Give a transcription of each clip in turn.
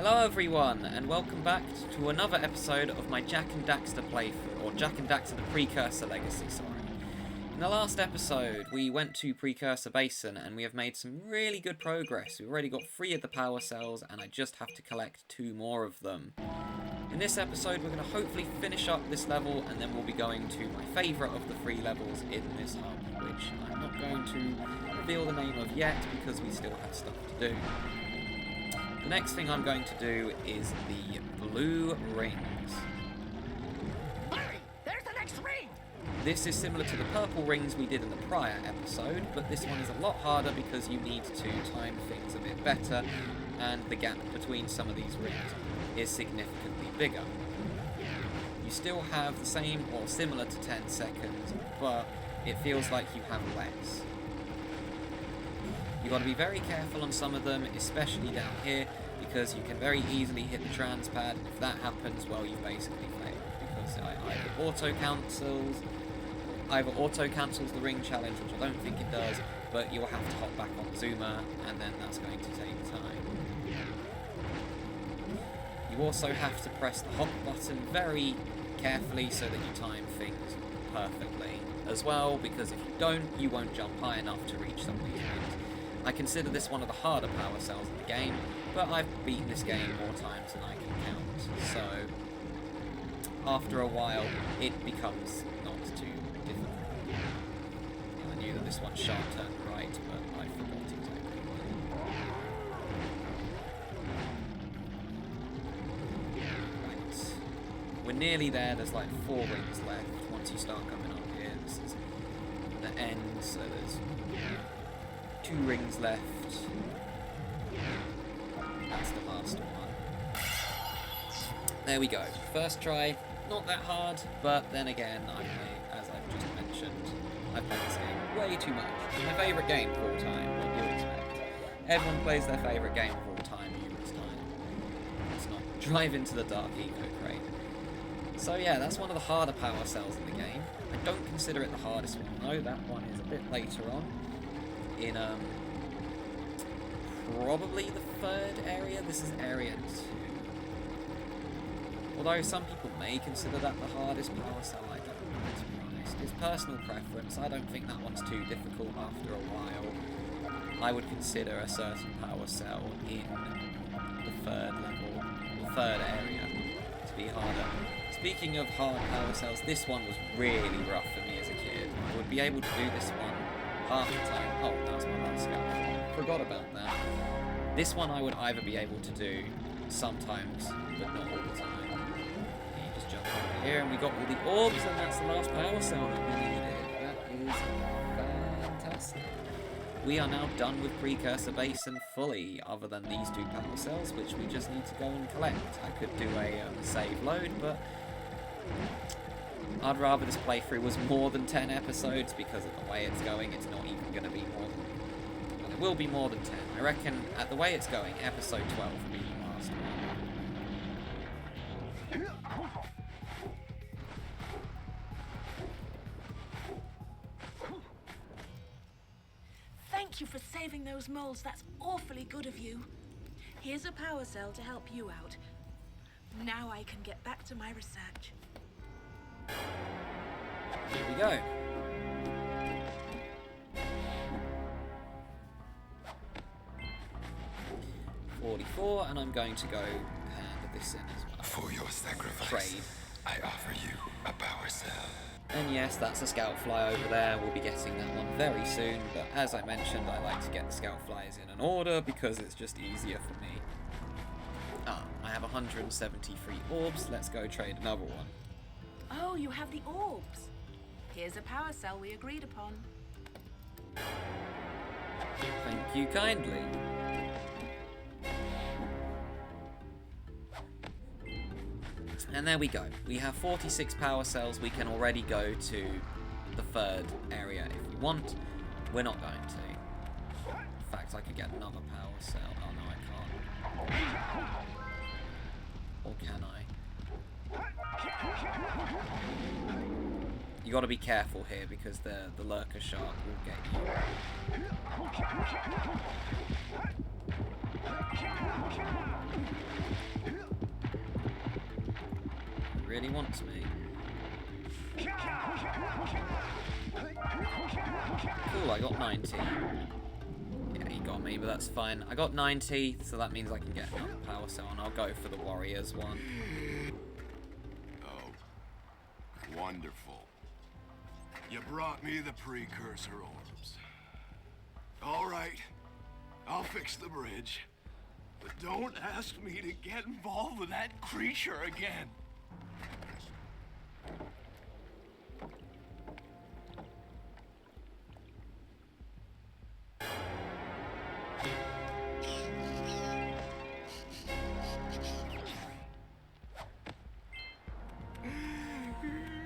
Hello everyone, and welcome back to another episode of my Jak and Daxter playthrough, or Jak and Daxter the Precursor Legacy, sorry. In the last episode, we went to Precursor Basin, and we have made some really good progress. We've already got 3 of the power cells, and I just have to collect 2 more of them. In this episode, we're going to hopefully finish up this level, and then we'll be going to my favourite of the 3 levels in this hub, which I'm not going to reveal the name of yet, because we still have stuff to do. The next thing I'm going to do is the blue rings. Hurry! There's the next ring! This is similar to the purple rings we did in the prior episode, but this one is a lot harder because you need to time things a bit better, and the gap between some of these rings is significantly bigger. You still have the same or similar to 10 seconds, but it feels like you have less. You've got to be very careful on some of them, especially down here, because you can very easily hit the trans pad, and if that happens, well, you basically fail, because either auto-cancels the ring challenge, which I don't think it does, but you'll have to hop back on Zoomer, and then that's going to take time. You also have to press the hop button very carefully so that you time things perfectly as well, because if you don't, you won't jump high enough to reach some of these rings. I consider this one of the harder power cells in the game, but I've beaten this game more times than I can count, so after a while it becomes not too difficult. I knew that this one sharp turned right, but I forgot exactly where. Right. We're nearly there, there's like 4 rings left once you start coming up here. This is the end, so there's 2 rings left. That's the last one. There we go. First try, not that hard, but then again, as I've just mentioned, I've played this game way too much. It's my favourite game of all time, what do you expect? Everyone plays their favourite game of all time numerous times. Let's not drive into the dark ego crate. So yeah, that's one of the harder power cells in the game. I don't consider it the hardest one, though. That one is a bit later on. In probably the 3rd area. This is area 2. Although some people may consider that the hardest power cell, I don't know, to be honest. It's personal preference. I don't think that one's too difficult after a while. I would consider a certain power cell in the 3rd level, or 3rd area, to be harder. Speaking of hard power cells, this one was really rough for me as a kid. I would be able to do this one half the time. Oh, that was my last scout. Forgot about that. This one I would either be able to do sometimes, but not all the time. You just jump over here, and we got all the orbs, and that's the last power cell that we needed. That is fantastic. We are now done with Precursor Basin fully, other than these 2 power cells, which we just need to go and collect. I could do a save load, but I'd rather this playthrough was more than 10 episodes, because of the way it's going, it's not even going to be more than... Well, it will be more than 10. I reckon, at the way it's going, episode 12 will be the last one. Thank you for saving those moles. That's awfully good of you. Here's a power cell to help you out. Now I can get back to my research. Here we go. $44, and I'm going to go hand this in as well. For your sacrifice, Trade. I offer you a power cell. And yes, that's a scout fly over there. We'll be getting that one very soon, but as I mentioned, I like to get the scout flies in an order because it's just easier for me. I have 173 orbs. Let's go trade another one. Oh, you have the orbs. Here's a power cell we agreed upon. Thank you kindly. And there we go. We have 46 power cells. We can already go to the 3rd area if we want. We're not going to. In fact, I could get another power cell. Oh no, I can't. Or can I? You got to be careful here because the lurker shark will get you. really wants me. Cool, I got 90. Yeah, he got me, but that's fine. I got 90, so that means I can get another power cell, and I'll go for the Warriors one. Oh, wonderful. You brought me the Precursor orbs. All right, I'll fix the bridge. But don't ask me to get involved with that creature again.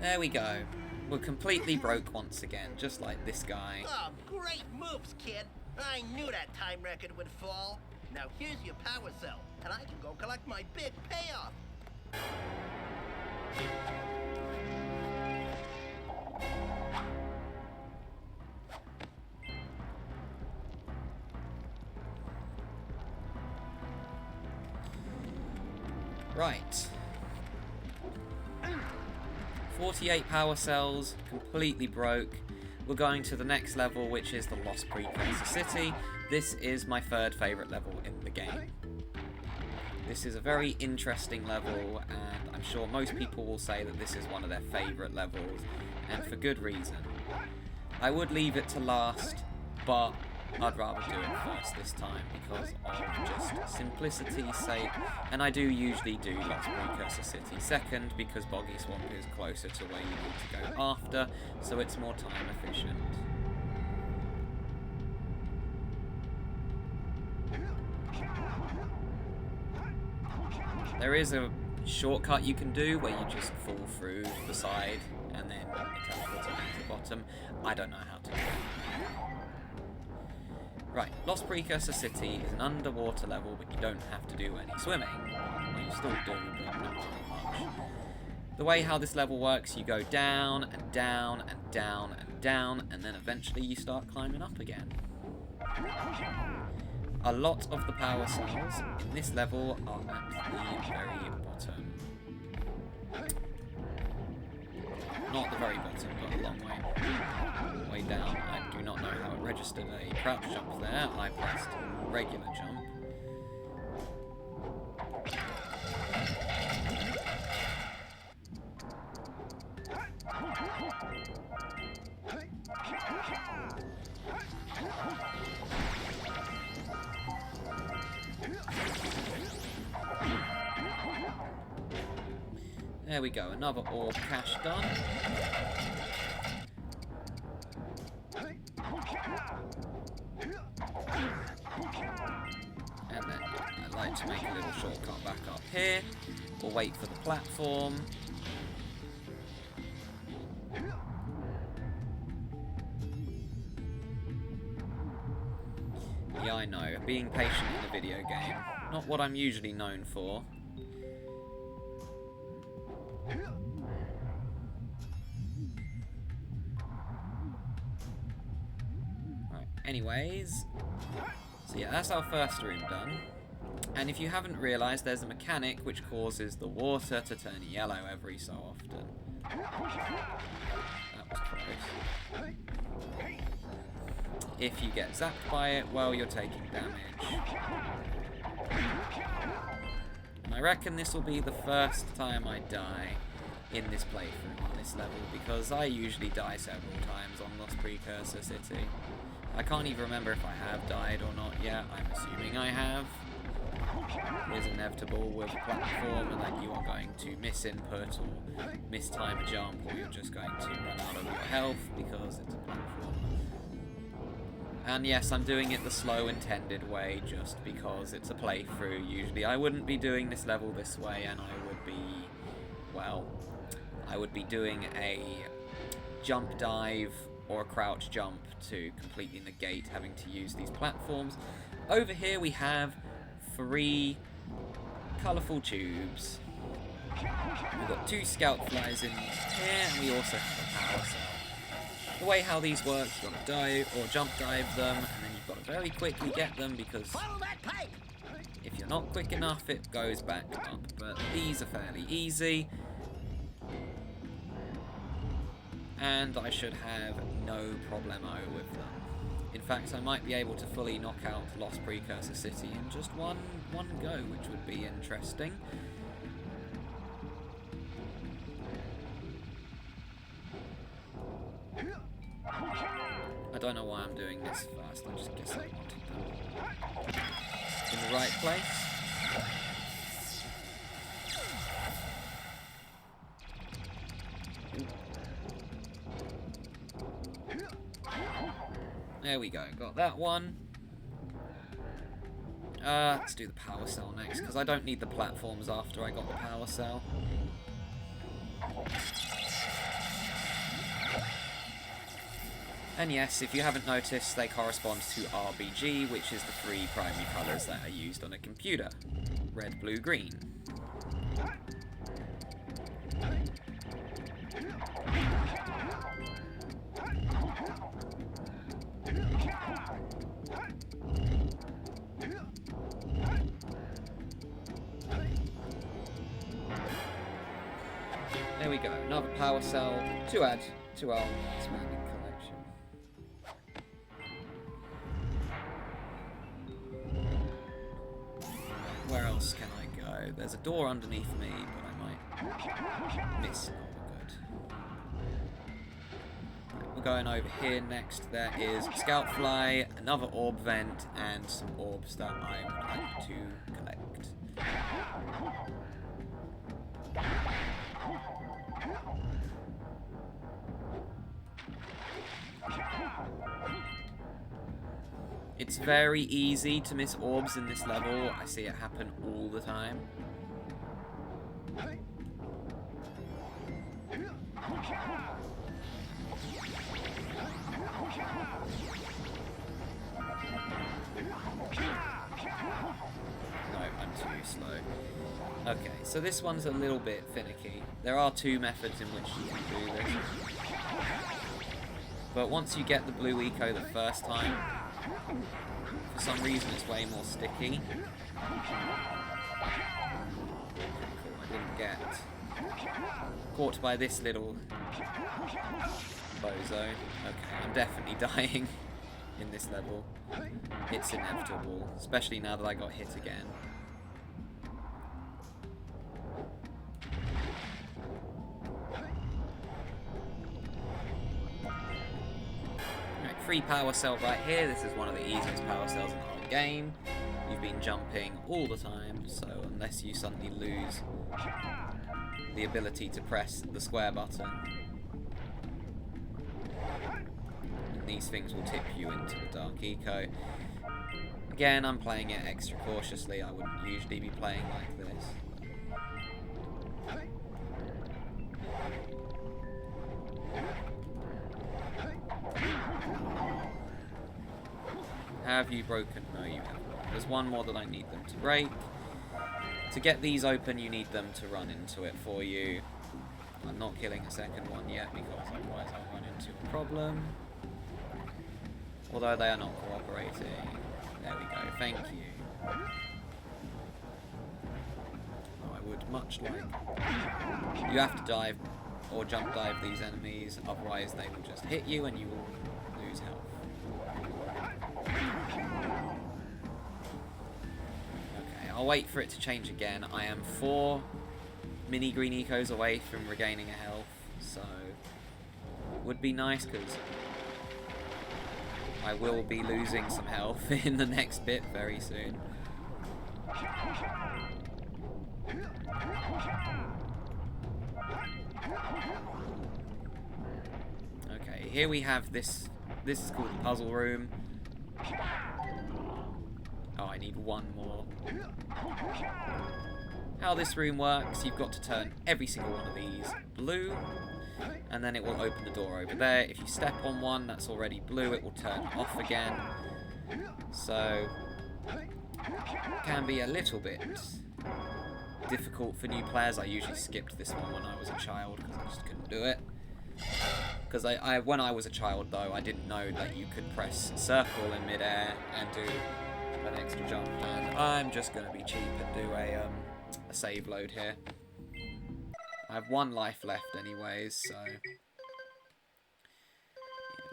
There we go. We're completely broke once again, just like this guy. Oh, great moves, kid. I knew that time record would fall. Now here's your power cell, and I can go collect my big payoff. Right. 48 power cells, completely broke. We're going to the next level, which is the Lost Precursor City. This is my third favourite level in the game. This is a very interesting level, and I'm sure most people will say that this is one of their favourite levels, and for good reason. I would leave it to last, but I'd rather do it first this time because of just simplicity's sake, and I do usually do Lost Precursor City second because Boggy Swamp is closer to where you need to go after, so it's more time efficient. There is a shortcut you can do where you just fall through the side and then it teleports you down to the bottom. I don't know how to do it. Right, Lost Precursor City is an underwater level, but you don't have to do any swimming. Well, you still do, but not very much. The way how this level works, you go down and down and down and down, and then eventually you start climbing up again. A lot of the power cells in this level are at the very bottom. Not the very bottom, but a long way down. I do not know how it registered a crouch jump there. I pressed regular jump. There we go, another orb cache done. And then I'd like to make a little shortcut back up here. We'll wait for the platform. Yeah, I know, being patient in a video game. Not what I'm usually known for. Right, anyways. So yeah, that's our first room done. And if you haven't realised, there's a mechanic which causes the water to turn yellow every so often. That was close. If you get zapped by it, well, you're taking damage. And I reckon this will be the first time I die in this playthrough on this level, because I usually die several times on Lost Precursor City. I can't even remember if I have died or not yet. I'm assuming I have. It is inevitable with a platform that you are going to miss input or mistime a jump, or you're just going to run out of your health because it's a platform. And yes, I'm doing it the slow intended way just because it's a playthrough. Usually I wouldn't be doing this level this way, and I would be, well, I would be doing a jump dive or a crouch jump to completely negate having to use these platforms. Over here we have 3 colourful tubes. We've got 2 scout flies in here, and we also have a power cell. The way how these work, you've got to dive or jump dive them, and then you've got to very quickly get them, because Follow that pipe! if you're not quick enough, it goes back up. But these are fairly easy. and I should have no problemo with them. In fact, I might be able to fully knock out Lost Precursor City in just one go, which would be interesting. I don't know why I'm doing this fast, I just guess I wanted them in the right place. There we go, got that one. Let's do the power cell next, because I don't need the platforms after I got the power cell. And yes, if you haven't noticed, they correspond to RBG, which is the three primary colours that are used on a computer. Red, blue, green. There we go, another power cell to add to our expanding collection. Where else can I go? There's a door underneath me, but I might miss. Oh, good. We're going over here next. There is Scoutfly, another orb vent, and some orbs that I would like to collect. It's very easy to miss orbs in this level. I see it happen all the time. No, I'm too slow. Okay, so this one's a little bit finicky. There are two methods in which you can do this. But once you get the blue eco the first time, for some reason it's way more sticky. Cool, I didn't get caught by this little bozo. Okay, I'm definitely dying in this level. It's inevitable, especially now that I got hit again. Free power cell right here. This is one of the easiest power cells in the whole game. You've been jumping all the time, so unless you suddenly lose the ability to press the square button, these things will tip you into the dark eco. Again, I'm playing it extra cautiously. I wouldn't usually be playing like this. Have you broken? No, you haven't. There's one more that I need them to break. To get these open, you need them to run into it for you. I'm not killing a second one yet, because otherwise I'll run into a problem. Although they are not cooperating. There we go, thank you. Oh, I would much like... You have to dive or jump dive these enemies, otherwise they will just hit you and you will lose health. Okay, I'll wait for it to change again. I am 4 mini green ecos away from regaining a health, so would be nice because I will be losing some health in the next bit very soon. Okay, here we have this. This is called the puzzle room. Oh, I need one more. How this room works, you've got to turn every single one of these blue, and then it will open the door over there. If you step on one that's already blue, it will turn off again. So, it can be a little bit difficult for new players. I usually skipped this one when I was a child because I just couldn't do it. Because when I was a child, though, I didn't know that you could press circle in midair and do an extra jump. And I'm just going to be cheap and do a save load here. I have 1 life left anyways, so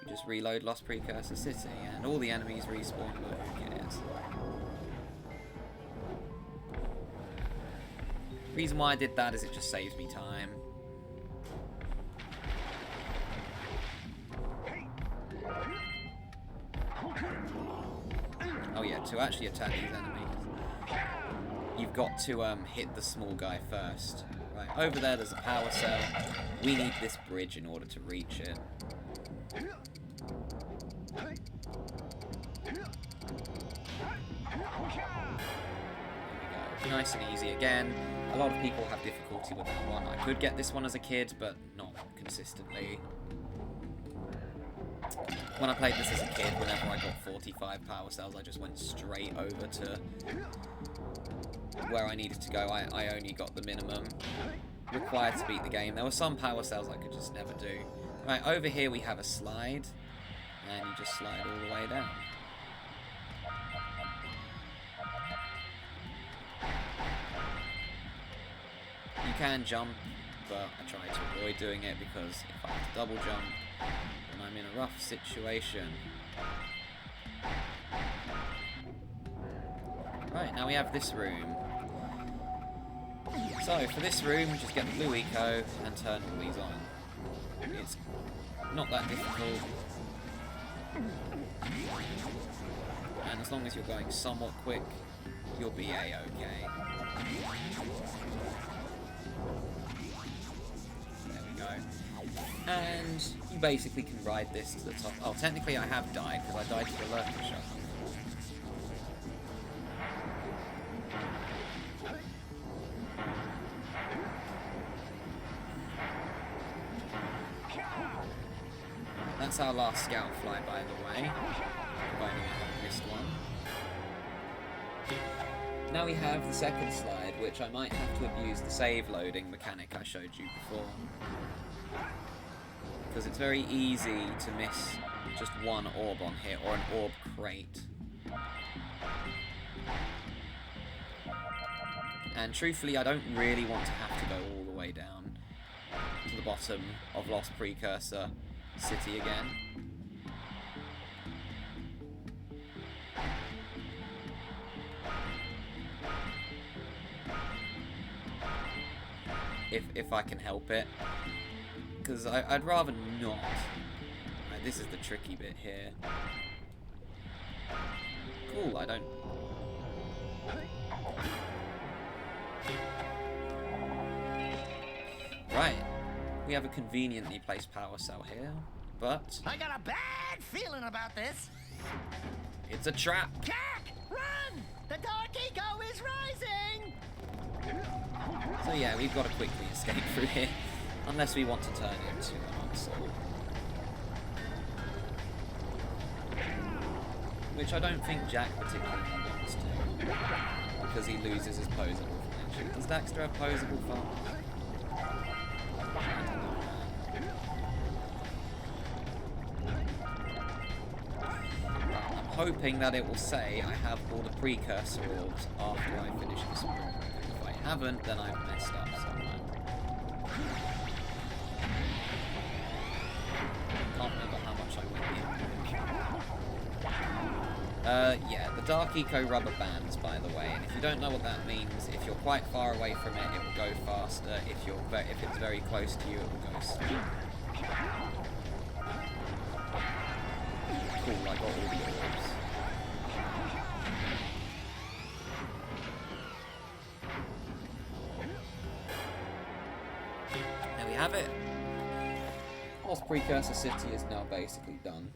You just reload Lost Precursor City, and all the enemies respawn, but who cares? Reason why I did that is it just saves me time. Oh yeah, to actually attack these enemies, you've got to hit the small guy first. Right, over there's a power cell. We need this bridge in order to reach it. There we go. Nice and easy again. A lot of people have difficulty with that one. I could get this one as a kid, but not consistently. When I played this as a kid, whenever I got 45 power cells, I just went straight over to where I needed to go. I only got the minimum required to beat the game. There were some power cells I could just never do. Right, over here we have a slide, and you just slide all the way down. You can jump, but I try to avoid doing it because if I have to double jump, then I'm in a rough situation. Right, now we have this room. So, for this room, just get the blue eco and turn all these on. It's not that difficult. And as long as you're going somewhat quick, you'll be A-okay. There we go. And you basically can ride this to the top. Oh, technically I have died, because I died to the lurker shot. That's our last scout fly, by the way. Providing I haven't missed one. Now we have the second slide, which I might have to abuse the save loading mechanic I showed you before. Because it's very easy to miss just one orb on here, or an orb crate. And truthfully, I don't really want to have to go all the way down to the bottom of Lost Precursor City again. If I can help it, because I'd rather not. Right, this is the tricky bit here. Cool, I don't. Right, we have a conveniently placed power cell here, but I got a bad feeling about this. It's a trap. Jack, run! The dark eco is rising! So yeah, we've got to quickly escape through here, unless we want to turn it into an onslaught. Which I don't think Jack particularly wants to, because he loses his posable flinching. Does Daxter have posable fun? I'm hoping that it will say I have all the precursor orbs after I finish this one. If I haven't, then I've messed up somewhere. Can't remember how much I went in. Yeah, the Dark Eco rubber bands, by the way, and if you don't know what that means, if you're quite far away from it, it will go faster. If it's very close to you, it will go slow. Cool, I got all the orbs. There we have it. Lost Precursor City is now basically done.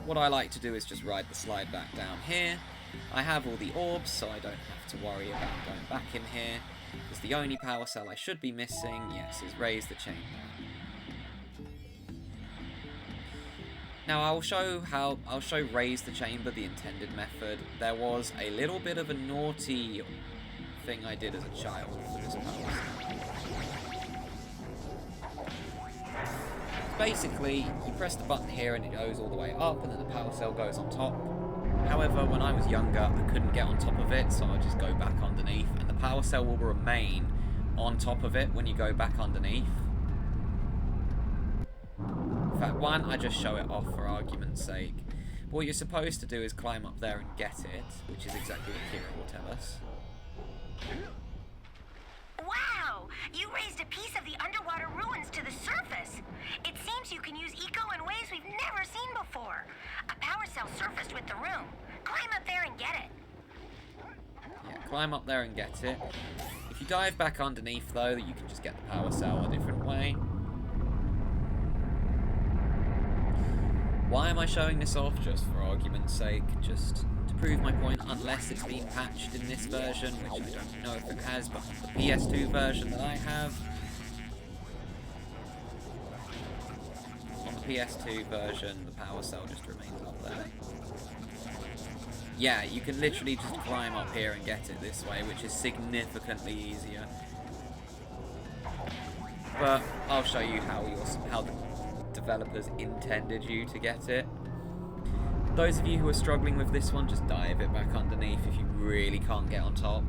What I like to do is just ride the slide back down here. I have all the orbs, so I don't have to worry about going back in here. Because the only power cell I should be missing, yes, is raise the chamber. Now I'll show raise the chamber the intended method. There was a little bit of a naughty thing I did as a child for this power cell. Basically, you press the button here and it goes all the way up, and then the power cell goes on top. However, when I was younger, I couldn't get on top of it, so I'll just go back underneath, and the power cell will remain on top of it when you go back underneath. In fact, why don't I just show it off for argument's sake? But what you're supposed to do is climb up there and get it, which is exactly what Kira will tell us. Wow! You raised a piece of the underwater ruins to the surface. It seems you can use eco in ways we've never seen before. A power cell surfaced with the room. Climb up there and get it. Yeah, climb up there and get it. If you dive back underneath, though, you can just get the power cell a different way. Why am I showing this off? Just for argument's sake, just to prove my point, unless it's been patched in this version, which I don't know if it has, but the PS2 version that I have, on the PS2 version, the power cell just remains up there. Yeah, you can literally just climb up here and get it this way, which is significantly easier. But I'll show you how the developers intended you to get it. Those of you who are struggling with this one, just dive it back underneath if you really can't get on top.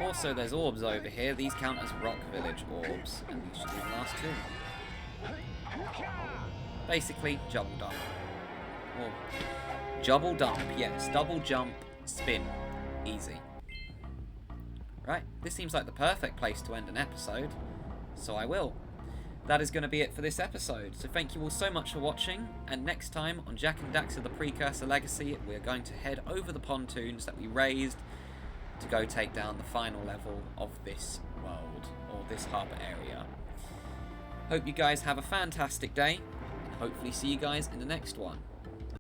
Also, there's orbs over here. These count as Rock Village orbs, and these should be the last two. Basically, double dump. Or double dump, yes. Double jump, spin. Easy. Right, this seems like the perfect place to end an episode, so I will. That is going to be it for this episode, so thank you all so much for watching, and next time on Jak and Daxter the Precursor Legacy, we're going to head over the pontoons that we raised to go take down the final level of this world, or this hub area. Hope you guys have a fantastic day, and hopefully see you guys in the next one.